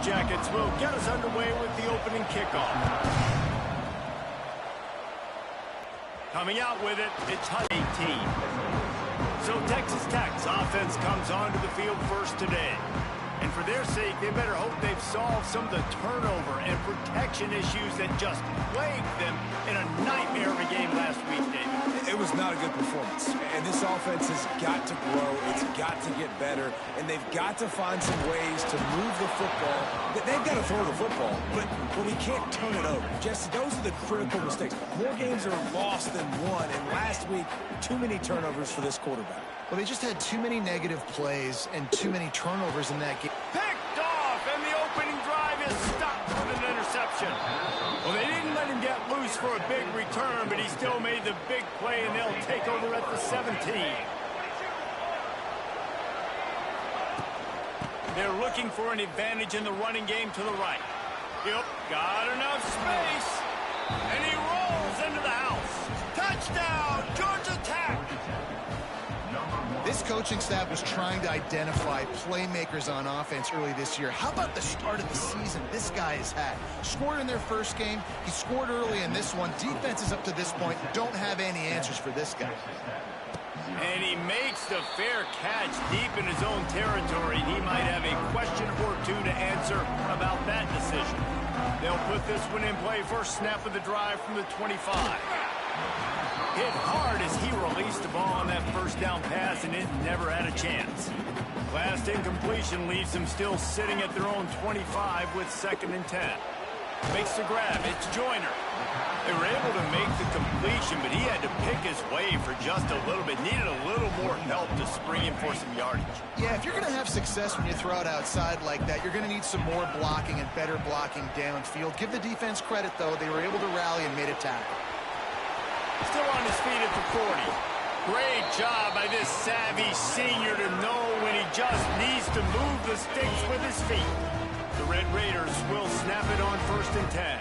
Jackets will get us underway with the opening kickoff. Coming out with it, it's Hut 18. So Texas Tech's offense comes onto the field first today. And for their sake, they better hope they've solved some of the turnover and protection issues that just plagued them in a nightmare of a game last week, David. It was not a good performance. And this offense has got to grow. It's got to get better. And they've got to find some ways to move the football. They've got to throw the football, but we can't turn it over. Jesse, those are the critical mistakes. More games are lost than won. And last week, too many turnovers for this quarterback. Well, they just had too many negative plays and too many turnovers in that game. Picked off, and the opening drive is stopped with an interception. Well, they didn't let him get loose for a big return, but he still made the big play, and they'll take over at the 17. They're looking for an advantage in the running game to the right. Yep, got enough space, and he rolls into the house. Touchdown, Georgia Tech! This coaching staff was trying to identify playmakers on offense early this year. How about the start of the season this guy has had? Scored in their first game. He scored early in this one. Defenses up to this point don't have any answers for this guy. And he makes the fair catch deep in his own territory. He might have a question or two to answer about that decision. They'll put this one in play first snap of the drive from the 25. Hit hard as he released the ball on that first down pass, and it never had a chance. Last incompletion leaves them still sitting at their own 25 with 2nd and 10. Makes the grab. It's Joyner. They were able to make the completion, but he had to pick his way for just a little bit. Needed a little more help to spring him for some yardage. Yeah, if you're going to have success when you throw it outside like that, you're going to need some more blocking and better blocking downfield. Give the defense credit, though. They were able to rally and made a tackle. Still on his feet at the 40. Great job by this savvy senior to know when he just needs to move the sticks with his feet. The Red Raiders will snap it on 1st and 10.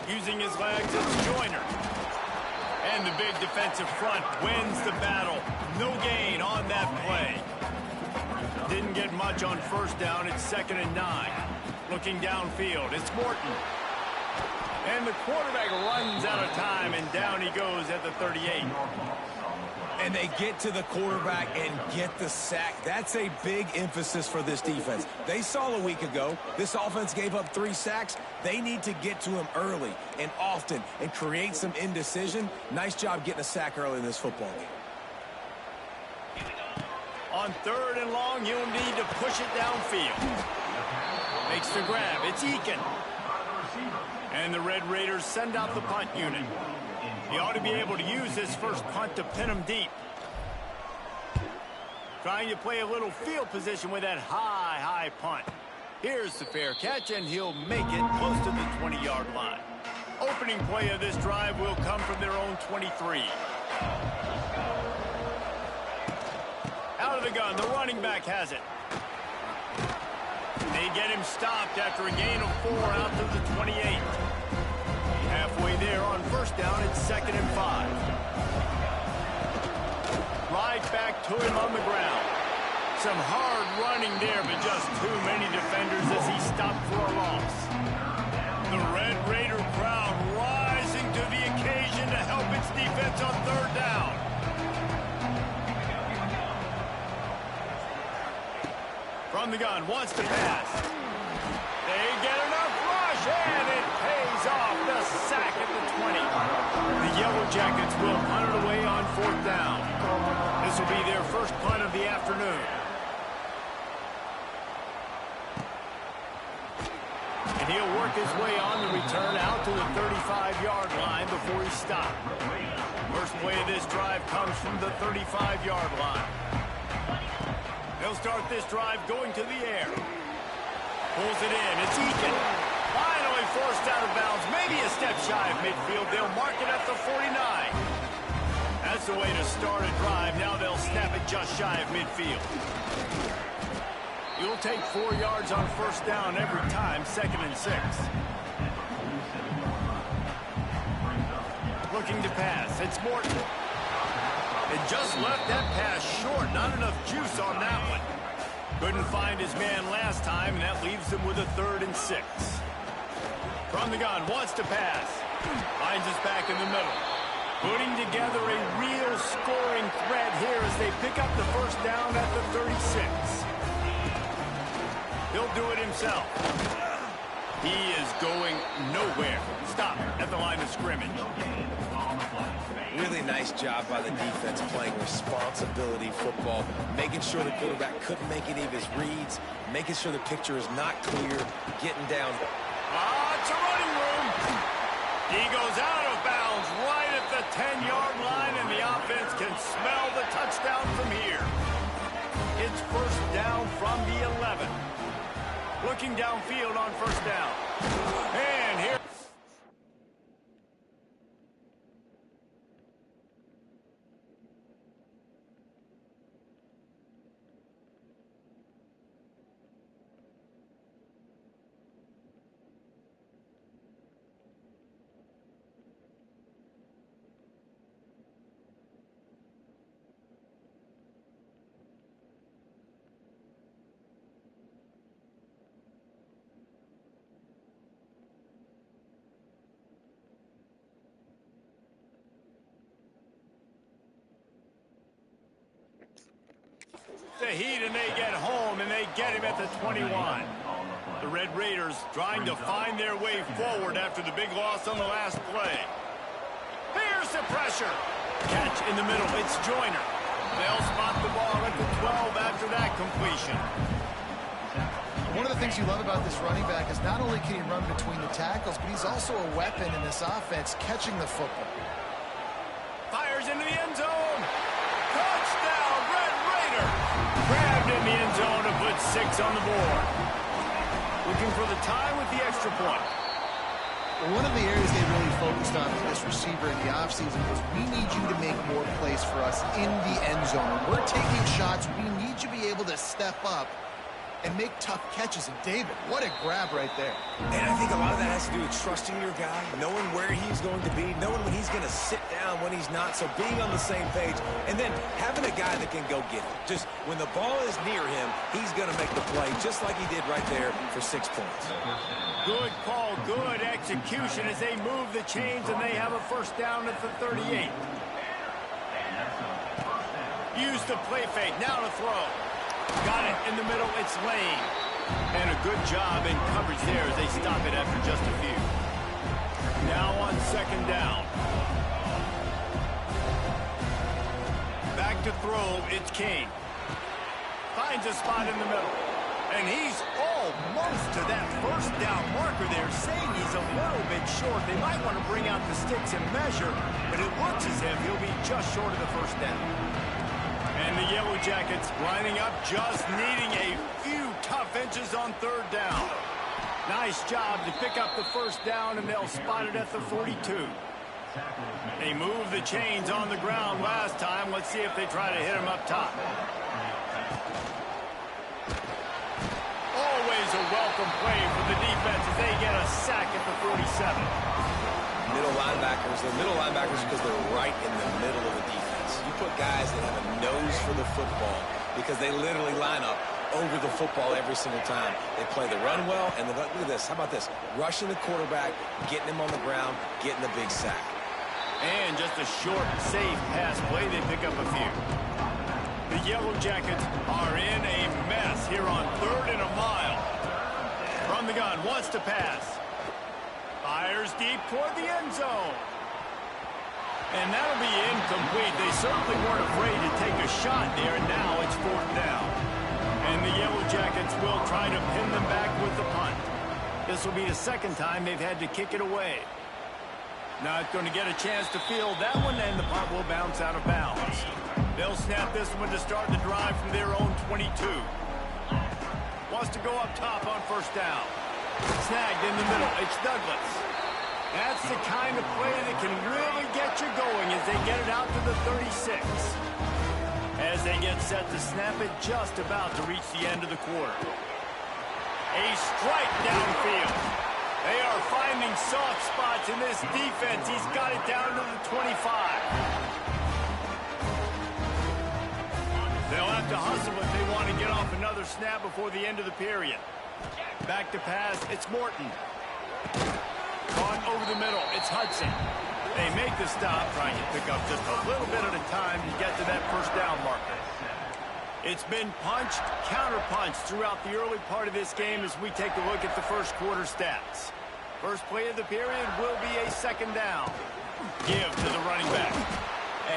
Using his legs, it's Joyner. And the big defensive front wins the battle. No gain on that play. Didn't get much on 1st down. It's 2nd and 9. Looking downfield, it's Morton. And the quarterback runs out of time, and down he goes at the 38. And they get to the quarterback and get the sack. That's a big emphasis for this defense. They saw a week ago, this offense gave up 3 sacks. They need to get to him early and often and create some indecision. Nice job getting a sack early in this football game. On 3rd and long, you'll need to push it downfield. Makes the grab. It's Eakin. And the Red Raiders send out the punt unit. He ought to be able to use this first punt to pin him deep. Trying to play a little field position with that high punt. Here's the fair catch, and he'll make it close to the 20-yard line. Opening play of this drive will come from their own 23. Out of the gun, the running back has it. They get him stopped after a gain of 4 out to the 28. Halfway there on 1st down, it's 2nd and 5. Right back to him on the ground. Some hard running there, but just too many defenders as he stopped for a loss. The Red Raider crowd rising to the occasion to help its defense on 3rd down. From the gun, wants to pass. They get enough rush, and it pays off. The sack at the 20. The Yellow Jackets will punt it away on 4th down. This will be their first punt of the afternoon. And he'll work his way on the return out to the 35-yard line before he stopped. First play of this drive comes from the 35-yard line. They'll start this drive going to the air. Pulls it in. It's Eakin. Finally forced out of bounds. Maybe a step shy of midfield. They'll mark it at the 49. That's the way to start a drive. Now they'll snap it just shy of midfield. You'll take 4 yards on 1st down every time. 2nd and 6. Looking to pass. It's Morton. It just left that pass short. Not enough juice on that one. Couldn't find his man last time, and that leaves him with a 3rd and 6. From the gun, wants to pass. Finds us back in the middle. Putting together a real scoring threat here as they pick up the first down at the 36. He'll do it himself. He is going nowhere. Stop at the line of scrimmage. Really nice job by the defense playing responsibility football, making sure the quarterback couldn't make any of his reads, making sure the picture is not clear, getting down. It's a running room. He goes out of bounds right at the 10-yard line, and the offense can smell the touchdown from here. It's first down from the 11. Looking downfield on first down. And here. The heat, and they get home, and they get him at the 21. The Red Raiders trying to find their way forward after the big loss on the last play. Here's the pressure. Catch in the middle. It's Joyner. They'll spot the ball at the 12 after that completion. One of the things you love about this running back is not only can he run between the tackles, but he's also a weapon in this offense catching the football. Fires into the end zone. Touchdown, Red Raider. Grabbed in the end zone to put 6 on the board. Looking for the tie with the extra point. Well, one of the areas they really focused on for this receiver in the offseason was we need you to make more plays for us in the end zone. When we're taking shots, we need you to be able to step up and make tough catches. And David, what a grab right there. And I think a lot of that has to do with trusting your guy, knowing where he's going to be, knowing when he's going to sit down, when he's not, so being on the same page, and then having a guy that can go get it. Just when the ball is near him, he's going to make the play, just like he did right there for 6 points. Good call, good execution as they move the chains, and they have a first down at the 38. Use the play fake, now to throw. Got it in the middle, it's Lane. And a good job in coverage there as they stop it after just a few. Now on second down. Back to throw, it's King. Finds a spot in the middle. And he's almost to that first down marker there, saying he's a little bit short. They might want to bring out the sticks and measure, but it looks as if he'll be just short of the first down. And the Yellow Jackets lining up, just needing a few tough inches on third down. Nice job to pick up the first down, and they'll spot it at the 42. They moved the chains on the ground last time. Let's see if they try to hit him up top. Always a welcome play for the defense as they get a sack at the 47. Middle linebackers because they're right in the middle of the defense. You put guys that have a nose for the football because they literally line up over the football every single time. They play the run well, and look at this. How about this? Rushing the quarterback, getting him on the ground, getting the big sack. And just a short, safe pass play. They pick up a few. The Yellow Jackets are in a mess here on 3rd and a mile. From the gun, wants to pass. Fires deep toward the end zone. And that'll be incomplete. They certainly weren't afraid to take a shot there, and now it's 4th down. And the Yellow Jackets will try to pin them back with the punt. This will be the second time they've had to kick it away. Not going to get a chance to field that one, and the punt will bounce out of bounds. They'll snap this one to start the drive from their own 22. Wants to go up top on first down. Snagged in the middle. It's Douglas. That's the kind of play that can really get you going as they get it out to the 36. As they get set to snap it, just about to reach the end of the quarter. A strike downfield. They are finding soft spots in this defense. He's got it down to the 25. They'll have to hustle if they want to get off another snap before the end of the period. Back to pass, it's Morton. Caught over the middle, it's Hudson. They make the stop, trying to pick up just a little bit at a time to get to that first down marker. It's been punched, counter-punched throughout the early part of this game as we take a look at the first quarter stats. First play of the period will be a second down. Give to the running back.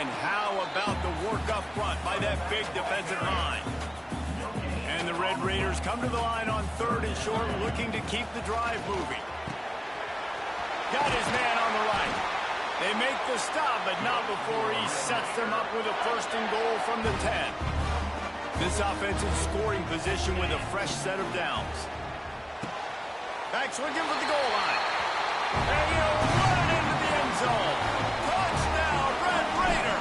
And how about the work up front by that big defensive line? And the Red Raiders come to the line on 3rd and short, looking to keep the drive moving. Got his man on the right. They make the stop, but not before he sets them up with a 1st and goal from the 10. This offensive scoring position with a fresh set of downs. Back's looking for the goal line. And he'll run it into the end zone. Touchdown, Red Raider.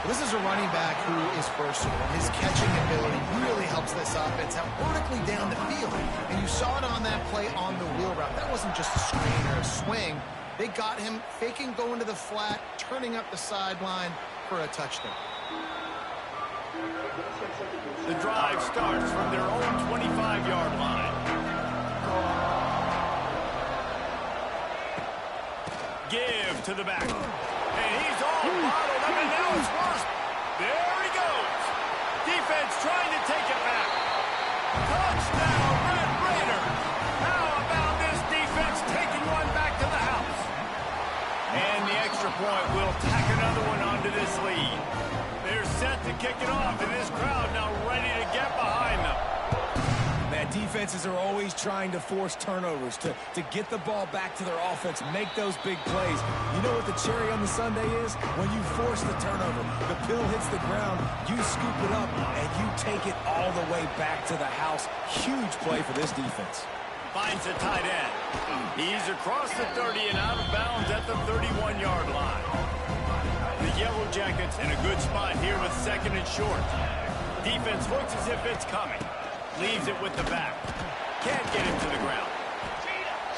This is a running back who is versatile. His catching ability really helps this offense out vertically down the field. And you saw it on that play on the wheel route. That wasn't just a screen or a swing. They got him faking going to the flat, turning up the sideline for a touchdown. The drive starts from their own 25-yard line. Give to the back. And he's all bottled up, and now it's worse. There he goes. Defense trying to take it back. Touchdown, Red Raider. How about this defense taking one back to the house? And the extra point will tack another one onto this lead. They're set to kick it off, and this crowd now ready to get behind them. Man, defenses are always trying to force turnovers to get the ball back to their offense, make those big plays. You know what the cherry on the sundae is? When you force the turnover, the pill hits the ground, you scoop it up, and you take it all the way back to the house. Huge play for this defense. Finds a tight end. He's across the 30 and out of bounds at the 31-yard line. The Yellow Jackets in a good spot here with 2nd and short. Defense looks as if it's coming. Leaves it with the back. Can't get him to the ground.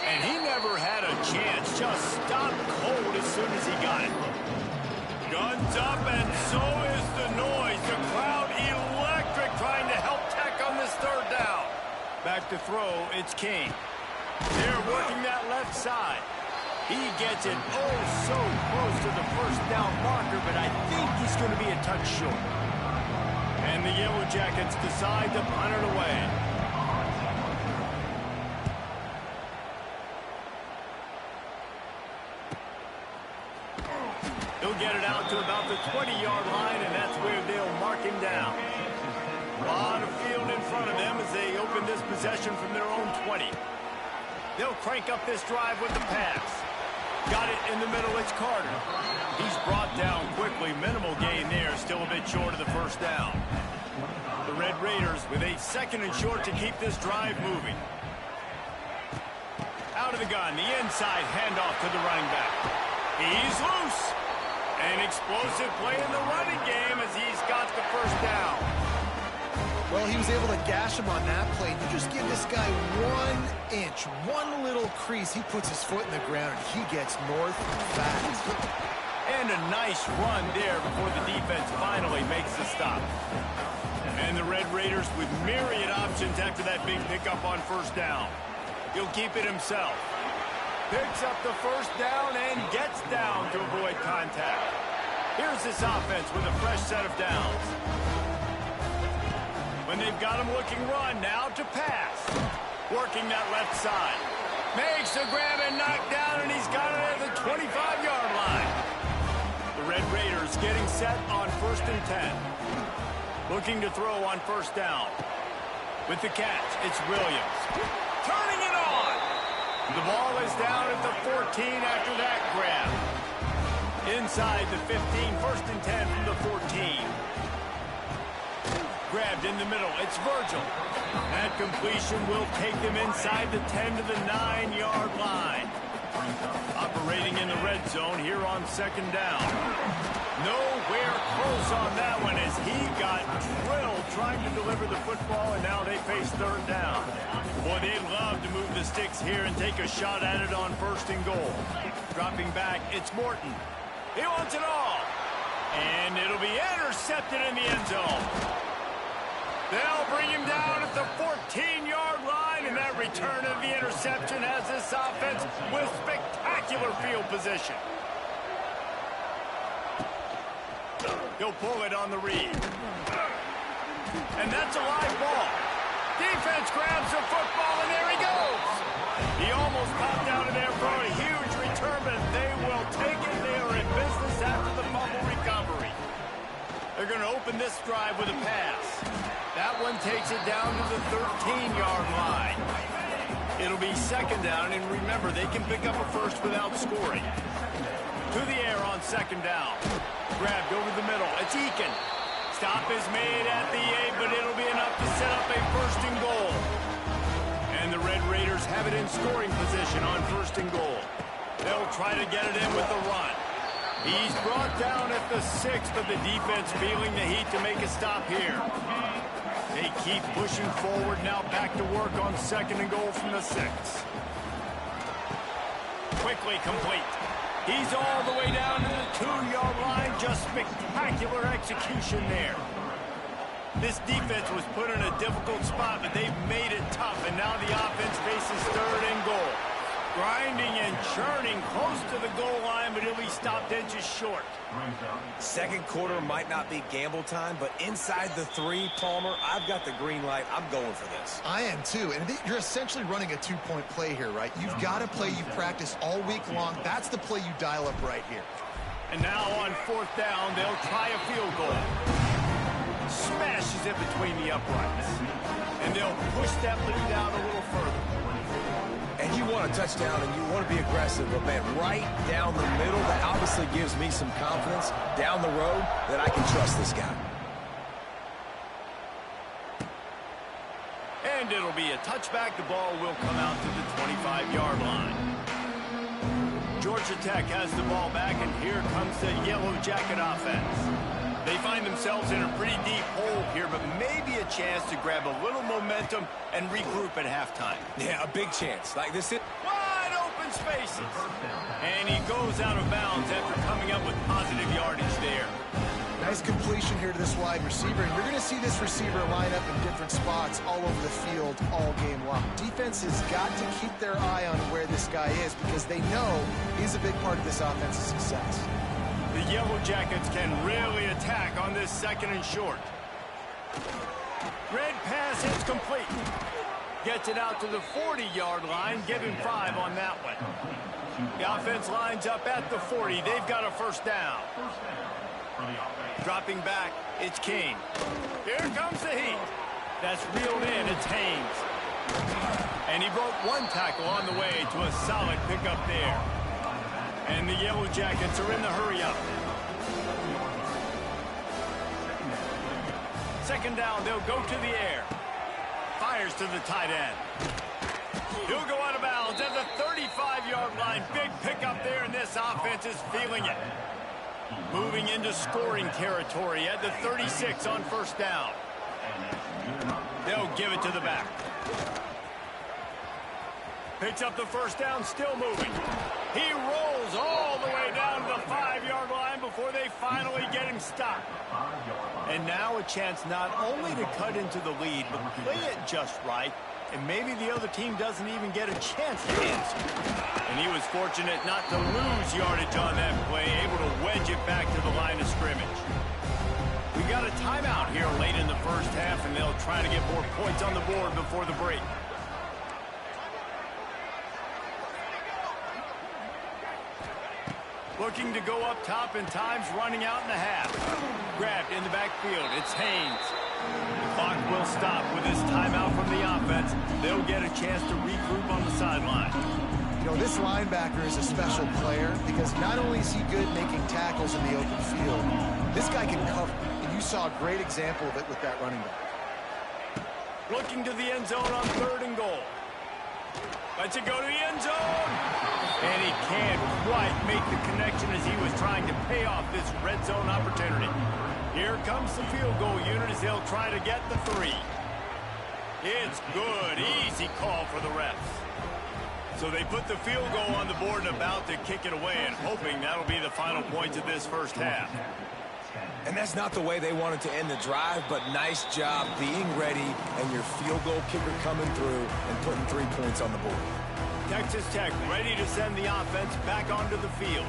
And he never had a chance. Just stopped cold as soon as he got it. Guns up, and so is the noise. The crowd electric trying to help Tech on this 3rd down. Back to throw, it's King. They're working that left side. He gets it so close to the first down marker, but I think he's going to be a touch short. And the Yellow Jackets decide to punt it away. He'll get it out to about the 20-yard line, and that's where they'll mark him down. A lot of field in front of them as they open this possession from their own 20. They'll crank up this drive with the pass. Got it in the middle, it's Carter. He's brought down quickly. Minimal gain there, still a bit short of the first down. The Red Raiders with a 2nd and short to keep this drive moving. Out of the gun, the inside handoff to the running back. He's loose. An explosive play in the running game as he's got the first down. Well, he was able to gash him on that play. You just give this guy 1 inch, one little crease. He puts his foot in the ground, and he gets north fast. And a nice run there before the defense finally makes the stop. And the Red Raiders with myriad options after that big pickup on 1st down. He'll keep it himself. Picks up the first down and gets down to avoid contact. Here's this offense with a fresh set of downs. When they've got him looking run, now to pass. Working that left side. Makes the grab and knock down, and he's got it at the 25-yard line. The Red Raiders getting set on 1st and 10. Looking to throw on 1st down. With the catch, it's Williams. Turning it on. The ball is down at the 14 after that grab. Inside the 15, 1st and 10 from the 14. Grabbed in the middle, it's Virgil. That completion will take them inside the 10 to the 9-yard line. Operating in the red zone here on 2nd down. Nowhere close on that one as he got drilled trying to deliver the football, and now they face 3rd down. Boy, they'd love to move the sticks here and take a shot at it on 1st and goal. Dropping back, it's Morton. He wants it all. And it'll be intercepted in the end zone. They at the 14-yard line, and that return of the interception has this offense with spectacular field position. He'll pull it on the read. And that's a live ball. Defense grabs the football, and there he goes. He almost popped out of there for a huge return, but they will take it. They are in business after the fumble recovery. They're going to open this drive with a pass. That one takes it down to the 13-yard line. It'll be second down, and remember, they can pick up a first without scoring. To the air on second down. Grabbed over the middle. It's Eakin. Stop is made at the 8, but it'll be enough to set up a first and goal. And the Red Raiders have it in scoring position on first and goal. They'll try to get it in with the run. He's brought down at the 6, but the defense feeling the heat to make a stop here. They keep pushing forward, now back to work on second and goal from the 6. Quickly complete. He's all the way down to the 2-yard line. Just spectacular execution there. This defense was put in a difficult spot, but they've made it tough, and now the offense faces third and goal. Grinding and churning close to the goal line, but he'll be stopped inches short. Second quarter might not be gamble time, but inside the 3, Palmer, I've got the green light. I'm going for this. I am too, and you're essentially running a 2-point play here, right? You've got to play you've practiced all week long. That's the play you dial up right here. And now on fourth down, they'll try a field goal. Smashes it between the uprights. And they'll push that lead down a little further. And you want a touchdown and you want to be aggressive, but man, right down the middle, that obviously gives me some confidence down the road that I can trust this guy. And it'll be a touchback. The ball will come out to the 25-yard line. Georgia Tech has the ball back, and here comes the Yellow Jacket offense. They find themselves in a pretty deep hole here, but maybe a chance to grab a little momentum and regroup at halftime. Yeah, a big chance. Like this. Wide open spaces. And he goes out of bounds after coming up with positive yardage there. Nice completion here to this wide receiver, and you're going to see this receiver line up in different spots all over the field all game long. Defense has got to keep their eye on where this guy is because they know he's a big part of this offense's success. The Yellow Jackets can really attack on this second and short. Red pass is complete. Gets it out to the 40-yard line. Give him 5 on that one. The offense lines up at the 40. They've got a first down. Dropping back, it's King. Here comes the heat. That's reeled in, it's Haynes. And he broke one tackle on the way to a solid pickup there. And the Yellow Jackets are in the hurry-up. Second down, they'll go to the air. Fires to the tight end. He'll go out of bounds at the 35-yard line. Big pickup there, and this offense is feeling it. Moving into scoring territory at the 36 on first down. They'll give it to the back. Picks up the first down, still moving. He rolls all the way down to the 5-yard line before they finally get him stopped. And now a chance not only to cut into the lead, but play it just right, and maybe the other team doesn't even get a chance to answer. And he was fortunate not to lose yardage on that play, able to wedge it back to the line of scrimmage. We got a timeout here late in the first half, and they'll try to get more points on the board before the break. Looking to go up top, and time's running out in the half. Grabbed in the backfield. It's Haynes. The clock will stop with this timeout from the offense. They'll get a chance to regroup on the sideline. You know, this linebacker is a special player because not only is he good making tackles in the open field, this guy can cover. And you saw a great example of it with that running back. Looking to the end zone on third and goal. Lets it go to the end zone. And he can't quite make the connection as he was trying to pay off this red zone opportunity. Here comes the field goal unit as they'll try to get the 3. It's good. Easy call for the refs. So they put the field goal on the board and about to kick it away, and hoping that'll be the final points of this first half. And that's not the way they wanted to end the drive, but nice job being ready and your field goal kicker coming through and putting 3 points on the board. Texas Tech ready to send the offense back onto the field.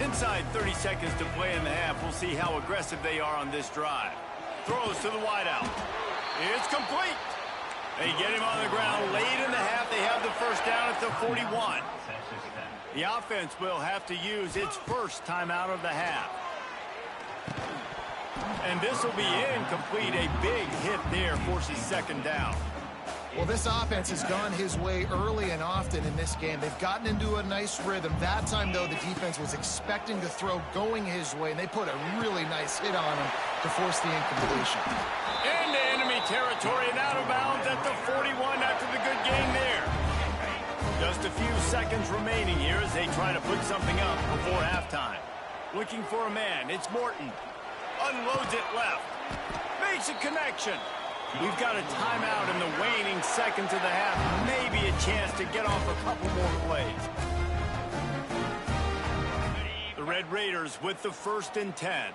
Inside 30 seconds to play in the half. We'll see how aggressive they are on this drive. Throws to the wideout. It's complete. They get him on the ground late in the half. They have the first down at the 41. The offense will have to use its first timeout of the half. And this will be incomplete. A big hit there forces second down. Well, this offense has gone his way early and often in this game. They've gotten into a nice rhythm. That time, though, the defense was expecting to throw going his way, and they put a really nice hit on him to force the incompletion. Into enemy territory and out of bounds at the 41 after the good game there. Just a few seconds remaining here as they try to put something up before halftime. Looking for a man. It's Morton. Unloads it left. Makes a connection. We've got a timeout in the waning seconds of the half. Maybe a chance to get off a couple more plays. The Red Raiders with the 1st and 10.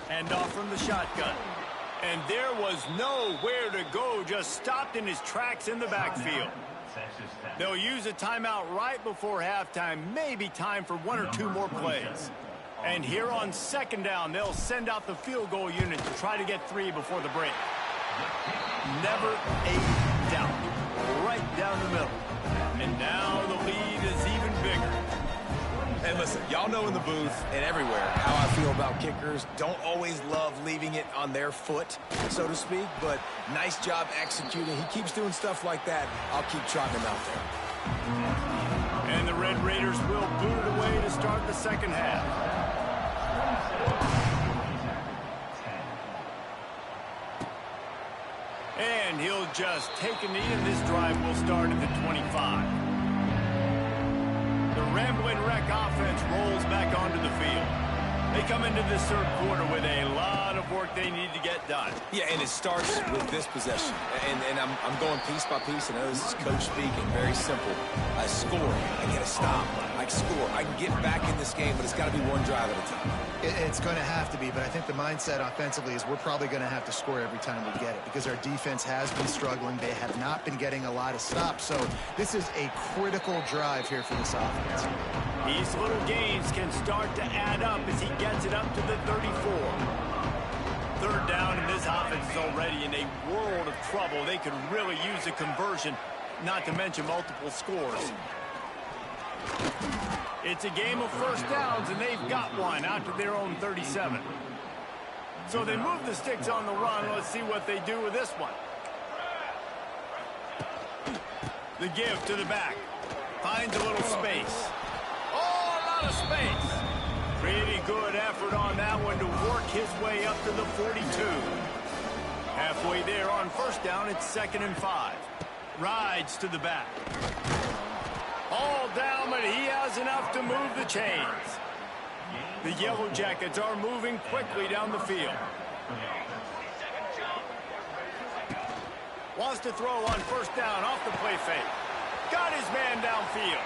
Hand off from the shotgun. And there was nowhere to go. Just stopped in his tracks in the backfield. They'll use a timeout right before halftime. Maybe time for 1 or 2 more plays. And here on second down, they'll send out the field goal unit to try to get 3 before the break. Never a doubt. Right down the middle. And now the lead is even bigger. And listen, y'all know in the booth and everywhere how I feel about kickers. Don't always love leaving it on their foot, so to speak, but nice job executing. He keeps doing stuff like that. I'll keep trotting him out there. And the Red Raiders will boot it away to start the second half. And he'll just take a knee, and this drive will start at the 25. The Ramblin' Wreck offense rolls back onto the field. They come into this third quarter with a lot of work they need to get done. Yeah, and it starts with this possession. And I'm going piece by piece. I know this is coach speaking. Very simple. I score. I get a stop. I score. I can get back in this game, but it's got to be one drive at a time. It's going to have to be, but I think the mindset offensively is we're probably going to have to score every time we get it because our defense has been struggling. They have not been getting a lot of stops, so this is a critical drive here for this offense. These little gains can start to add up as he gets it up to the 34. Third down, and this offense is already in a world of trouble. They could really use a conversion, not to mention multiple scores. It's a game of first downs, and they've got one out to their own 37. So they move the sticks on the run. Let's see what they do with this one. The give to the back. Finds a little space. Oh, a lot of space. Pretty good effort on that one to work his way up to the 42. Halfway there on first down, it's 2nd and 5. Rides to the back. All down, but he has enough to move the chains. The Yellow Jackets are moving quickly down the field. Wants to throw on first down off the play fake. Got his man downfield.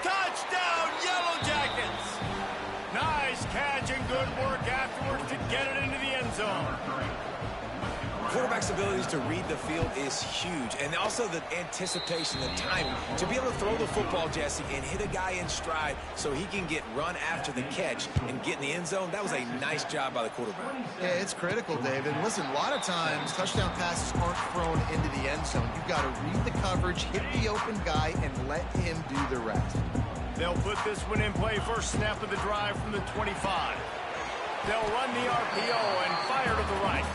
Touchdown, Yellow Jackets! Nice catch and good work afterwards to get it into the end zone. Quarterback's abilities to read the field is huge, and also the anticipation, the timing. To be able to throw the football, Jesse, and hit a guy in stride so he can get run after the catch and get in the end zone, that was a nice job by the quarterback. Yeah, it's critical, David. And listen, a lot of times touchdown passes aren't thrown into the end zone. You've got to read the coverage, hit the open guy, and let him do the rest. They'll put this one in play first snap of the drive from the 25. They'll run the RPO and fire to the right.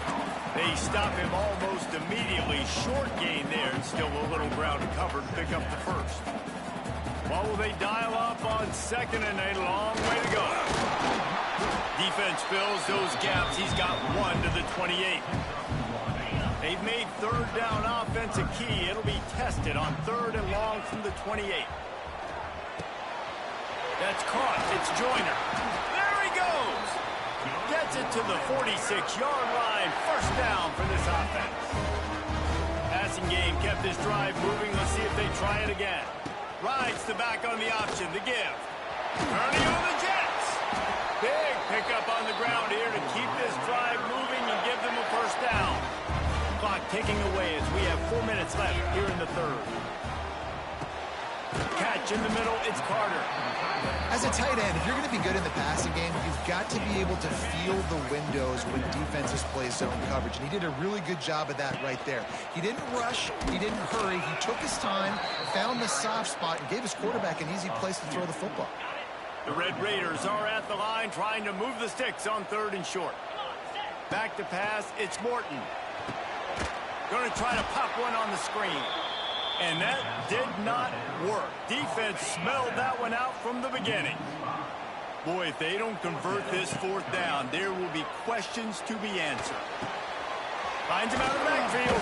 They stop him almost immediately. Short gain there, and still a little ground to cover to pick up the first. What will they dial up on second, and a long way to go. Defense fills those gaps. He's got 1 to the 28. They've made third down offense a key. It'll be tested on 3rd and long from the 28. That's caught. It's Joyner. There he goes. Gets it to the 46-yard line. First down for this offense. Passing game kept this drive moving. Let's see if they try it again. Rides the back on the option, the give. Turning on the Jets. Big pickup on the ground here to keep this drive moving and give them a first down. Clock ticking away as we have 4 minutes left here in the third. Catch in the middle, it's Carter. As a tight end, if you're going to be good in the passing game, you've got to be able to feel the windows when defenses play zone coverage. And he did a really good job of that right there. He didn't rush. He didn't hurry. He took his time, found the soft spot, and gave his quarterback an easy place to throw the football. The Red Raiders are at the line trying to move the sticks on 3rd and short. Back to pass, it's Morton. Going to try to pop one on the screen. And that did not work. Defense smelled that one out from the beginning. Boy, if they don't convert this 4th down, there will be questions to be answered. Finds him out of the backfield.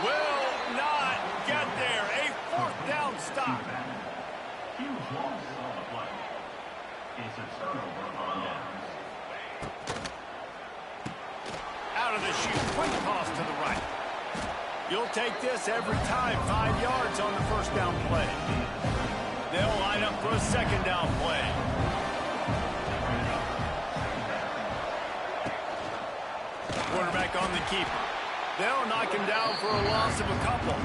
Will not get there. A 4th down stop. Out of the chute. Quick toss to the right. You'll take this every time. 5 yards on the first down play. They'll line up for a second down play. Quarterback on the keeper. They'll knock him down for a loss of a couple.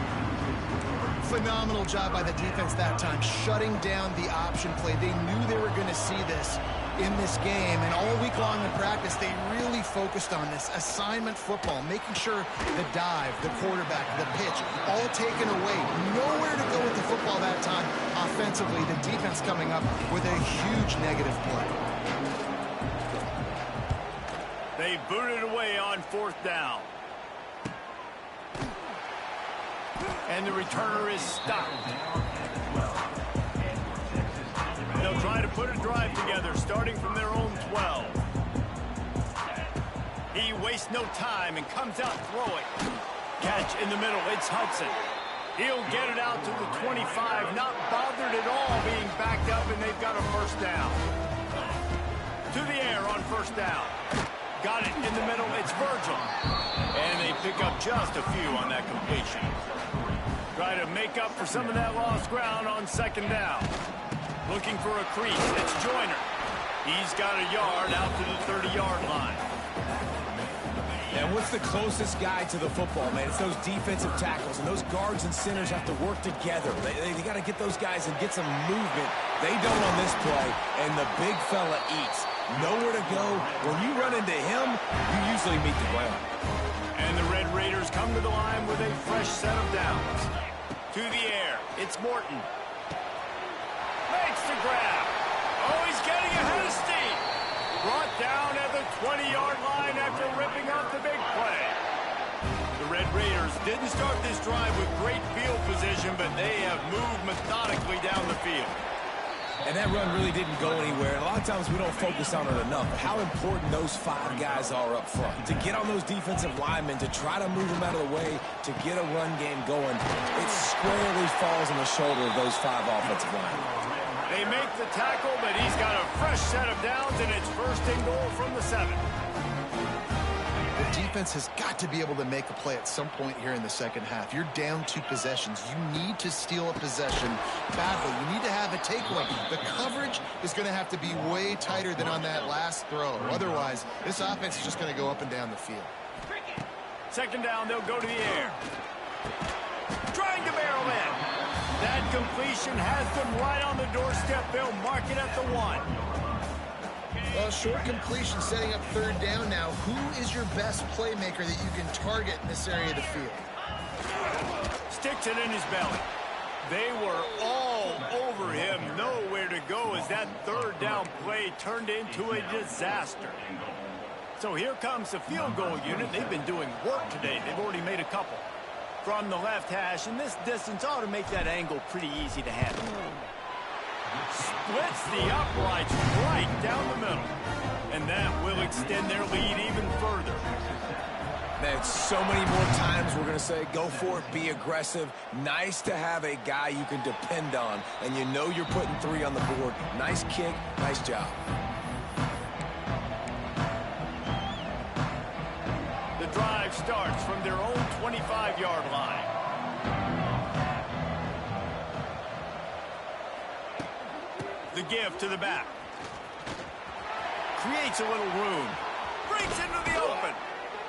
Phenomenal job by the defense that time, shutting down the option play. They knew they were going to see this in this game, and all week long in practice, they really focused on this assignment football, making sure the dive, the quarterback, the pitch, all taken away. Nowhere to go with the football that time offensively. The defense coming up with a huge negative play. They booted away on 4th down. And the returner is stopped. They'll try to put a drive together, starting from their own 12. He wastes no time and comes out throwing. Catch in the middle, it's Hudson. He'll get it out to the 25, not bothered at all being backed up, and they've got a first down. To the air on 1st down. Got it in the middle, it's Virgil. And they pick up just a few on that completion. Try to make up for some of that lost ground on 2nd down. Looking for a crease, it's Joyner. He's got a yard out to the 30-yard line. And what's the closest guy to the football, man? It's those defensive tackles, and those guards and centers have to work together. They got to get those guys and get some movement. They don't on this play, and the big fella eats. Nowhere to go. When you run into him, you usually meet the ground. And the Red Raiders come to the line with a fresh set of downs. To the air, it's Morton. Makes the grab. Oh, he's getting ahead of steam. Brought down at the 20-yard line after ripping off the big play. The Red Raiders didn't start this drive with great field position, but they have moved methodically down the field. And that run really didn't go anywhere. And a lot of times we don't focus on it enough. But how important those 5 guys are up front. To get on those defensive linemen, to try to move them out of the way, to get a run game going, it squarely falls on the shoulder of those 5 offensive linemen. They make the tackle, but he's got a fresh set of downs, and it's 1st and goal from the 7. The defense has got to be able to make a play at some point here in the second half. You're down 2 possessions. You need to steal a possession badly. You need to have a takeaway. The coverage is going to have to be way tighter than on that last throw. Otherwise, this offense is just going to go up and down the field. 2nd down, they'll go to the air. Trying to barrel in. That completion has them right on the doorstep. They'll mark it at the 1. Well, short completion setting up 3rd down now. Who is your best playmaker that you can target in this area of the field? Sticks it in his belly. They were all over him. Nowhere to go as that 3rd down play turned into a disaster. So here comes the field goal unit. They've been doing work today. They've already made a couple. From the left hash, and this distance ought to make that angle pretty easy to handle. Splits the uprights right down the middle. And that will extend their lead even further. Man, so many more times we're going to say, go for it, be aggressive. Nice to have a guy you can depend on, and you know you're putting 3 on the board. Nice kick, nice job. The drive starts from their own 25-yard line. the give to the back. Creates a little room. Breaks into the open.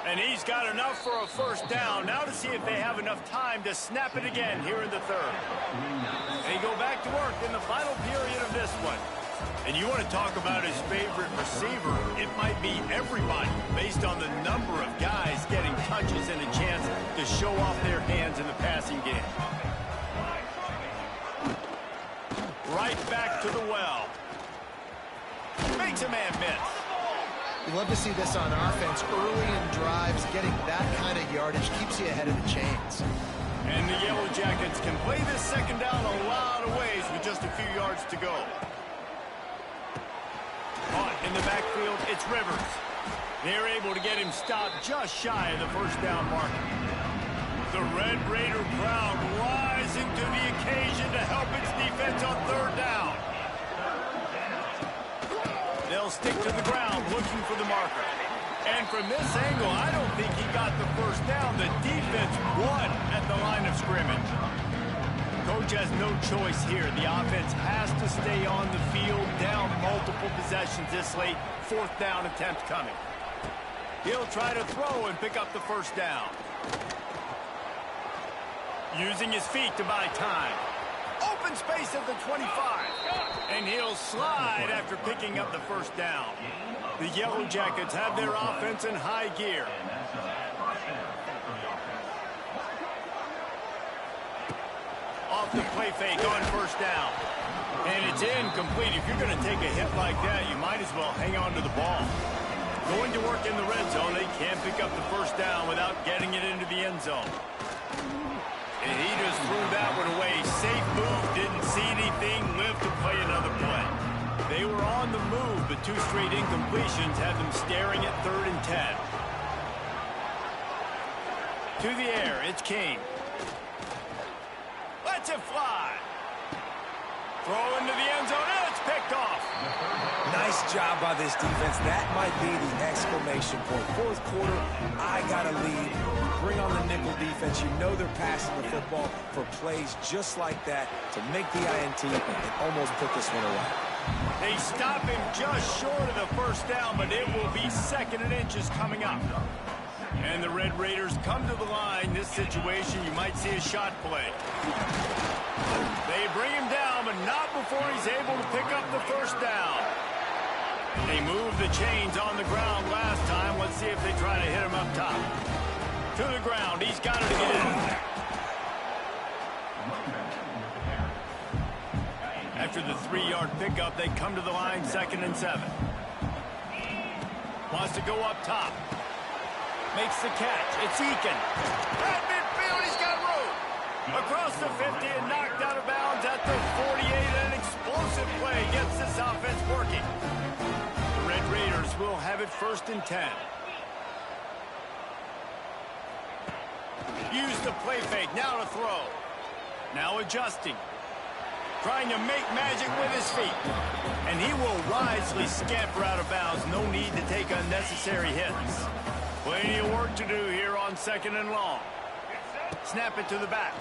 And he's got enough for a first down. Now to see if they have enough time to snap it again here in the third. They go back to work in the final period of this one. And you want to talk about his favorite receiver, it might be everybody based on the number of guys getting touches and a chance to show off their hands in the passing game. Right back to the well. Makes a man miss. You love to see this on offense. Early in drives, getting that kind of yardage keeps you ahead of the chains. And the Yellow Jackets can play this second down a lot of ways with just a few yards to go. Caught in the backfield, it's Rivers. They're able to get him stopped just shy of the first down mark. The Red Raider crowd rising to the occasion to help its defense on third down. They'll stick to the ground looking for the marker. And from this angle, I don't think he got the first down. The defense won at the line of scrimmage. Coach has no choice here. The offense has to stay on the field, down multiple possessions this late. Fourth down attempt coming. He'll try to throw and pick up the first down. Using his feet to buy time. Open space at the 25. And he'll slide after picking up the first down. The Yellow Jackets have their offense in high gear. Off the play fake on first down. And it's incomplete. If you're going to take a hit like that, you might as well hang on to the ball. Going to work in the red zone. They can't pick up the first down without getting it into the end zone. And he just threw that one away. Safe move, didn't see anything, lived to play another play. They were on the move, but two straight incompletions had them staring at 3rd and 10. To the air, it's King. Lets it fly. Throw into the end zone, and it's picked off. Nice job by this defense. That might be the exclamation point. Fourth quarter, I got a lead. Bring on the nickel defense. You know they're passing the football for plays just like that to make the INT and almost put this one away. They stop him just short of the first down, but it will be 2nd and inches coming up. And the Red Raiders come to the line. This situation, you might see a shot play. They bring him down, but not before he's able to pick up the first down. They moved the chains on the ground last time. Let's see if they try to hit him up top. To the ground. He's got it again. After the 3-yard pickup, they come to the line 2nd and 7. Wants to go up top. Makes the catch. It's Eakin. At midfield, he's got room. Across the 50 and knocked out of bounds at the 48. An explosive play gets this offense working. The Red Raiders will have it 1st and 10. Use the play fake. Now to throw. Now adjusting. Trying to make magic with his feet. And he will wisely scamper out of bounds. No need to take unnecessary hits. Plenty of work to do here on 2nd and long. Snap it to the back.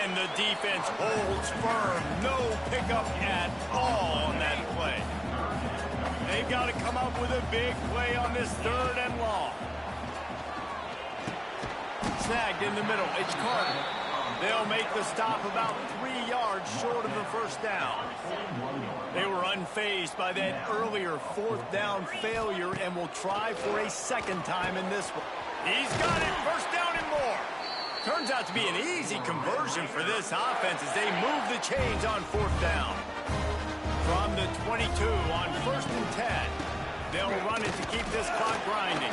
And the defense holds firm. No pickup at all on that play. They've got to come up with a big play on this 3rd and long. Snagged in the middle. It's Carter. They'll make the stop about 3 yards short of the first down. They were unfazed by that earlier 4th down failure and will try for a 2nd time in this one. He's got it. First down and more. Turns out to be an easy conversion for this offense as they move the chains on 4th down. From the 22 on 1st and 10. They'll run it to keep this clock grinding.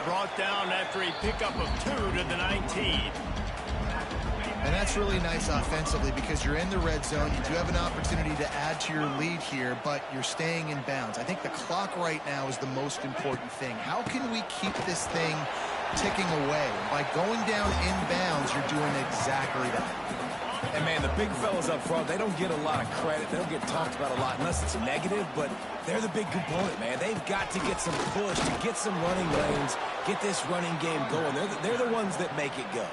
Brought down after a pickup of 2 to the 19. And that's really nice offensively because you're in the red zone. You do have an opportunity to add to your lead here, but you're staying in bounds. I think the clock right now is the most important thing. How can we keep this thing ticking away? By going down in bounds, you're doing exactly that. And, man, the big fellas up front, they don't get a lot of credit. They don't get talked about a lot unless it's negative, but they're the big component, man. They've got to get some push, to get some running lanes, get this running game going. They're the ones that make it go.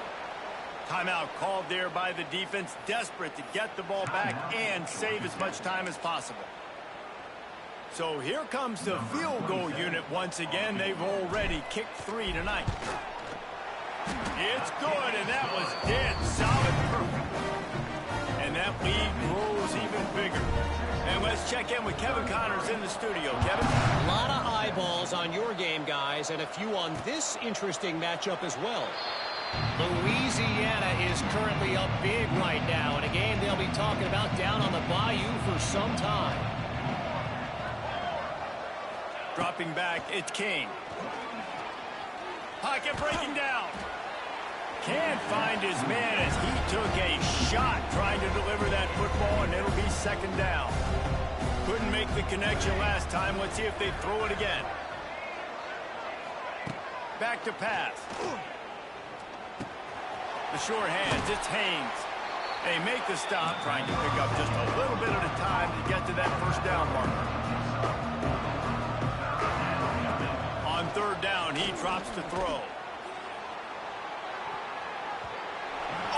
Timeout called there by the defense, desperate to get the ball back and save as much time as possible. So here comes the field goal unit once again. They've already kicked 3 tonight. It's good, and that was dead solid, perfect. And that lead grows even bigger. And let's check in with Kevin Connors in the studio. Kevin? A lot of eyeballs on your game, guys, and a few on this interesting matchup as well. Louisiana is currently up big right now in a game they'll be talking about down on the bayou for some time. Dropping back, it's King. Pocket breaking down. Can't find his man as he took a shot trying to deliver that football, and it'll be second down. Couldn't make the connection last time. Let's see if they throw it again. Back to pass. The short hands, it's Haynes. They make the stop, trying to pick up just a little bit at a time to get to that first down marker. On third down, he drops to throw.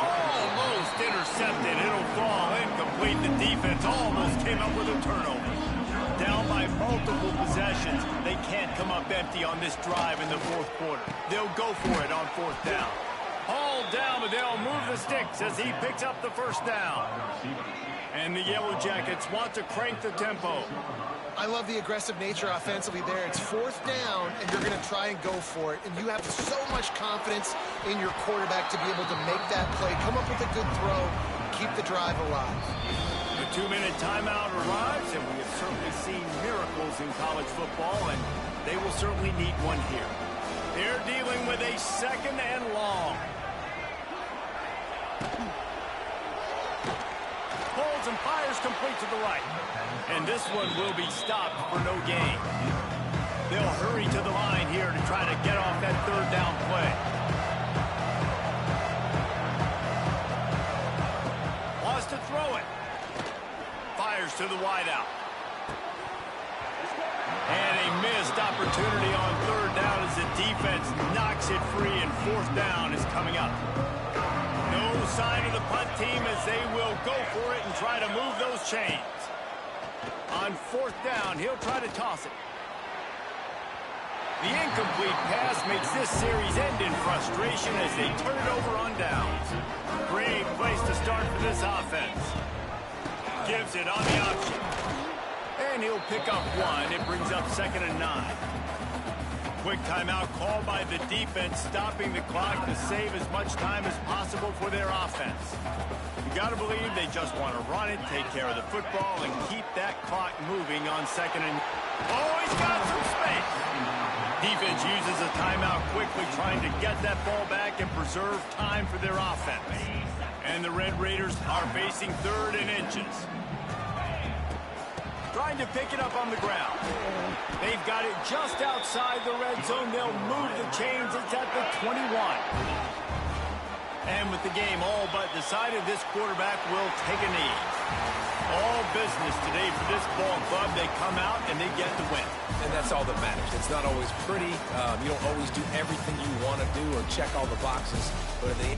Almost intercepted. It'll fall incomplete. The defense almost came up with a turnover. Down by multiple possessions. They can't come up empty on this drive in the fourth quarter. They'll go for it on fourth down. Hauled down, but they'll move the sticks as he picks up the first down. And the Yellow Jackets want to crank the tempo. I love the aggressive nature offensively there. It's fourth down, and you're going to try and go for it. And you have so much confidence in your quarterback to be able to make that play, come up with a good throw, keep the drive alive. The 2-minute timeout arrives, and we have certainly seen miracles in college football, and they will certainly need one here. They're dealing with a second and long. Pulls and fires complete to the right. And this one will be stopped for no gain. They'll hurry to the line here to try to get off that third down play. Wants to throw it. Fires to the wideout. And a missed opportunity on third down as the defense knocks it free, and fourth down is coming up. No sign of the punt team as they will go for it and try to move those chains. On fourth down, he'll try to toss it. The incomplete pass makes this series end in frustration as they turn it over on downs. Great place to start for this offense. Gives it on the option. And he'll pick up one. It brings up 2nd and 9. Quick timeout called by the defense, stopping the clock to save as much time as possible for their offense. You got to believe they just want to run it, take care of the football, and keep that clock moving on 2nd and... Oh, he's got some space! Defense uses a timeout quickly, trying to get that ball back and preserve time for their offense. And the Red Raiders are facing 3rd and inches. Trying to pick it up on the ground. They've got it just outside the red zone. They'll move the chains. It's at the 21. And with the game all but decided, this quarterback will take a knee. All business today for this ball club. They come out and they get the win. And that's all that matters. It's not always pretty. You don't always do everything you want to do or check all the boxes. But in the